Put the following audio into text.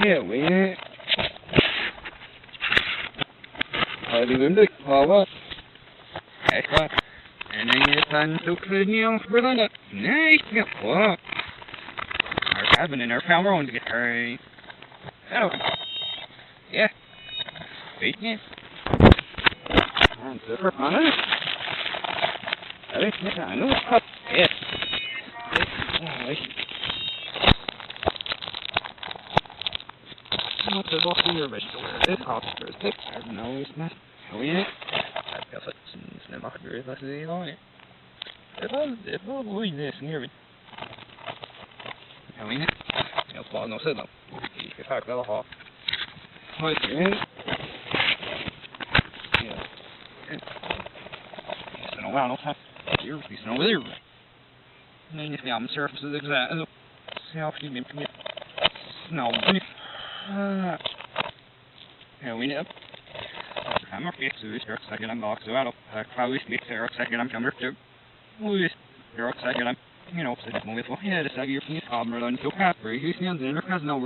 yeah, we Hadi gündük hava. Ekva. And then you brother. Nice. Our cabin and our power on to get her. Hello. Yeah. Wait, yeah. And super fun. I know. Yes. Not the boss in your vegetable. This officer is thick. I don't know. It's not. Oh, yeah. I've got some officers. Let's see. Oh, yeah. If I avoid this near it. Oh, yeah. No fall, no signal. You can talk about a hawk. Hi, friend. Yeah. It's been a while, no time. You're over there. And then you see on the surface of the exact. See how she can get snow. Ja, we know. I'm not fixed to this second I'm box, so I don't probably speak to second I'm coming to. Louis, second I'm, sitting with my head, a second you're from the problem, or until Catherine, who's the other, has no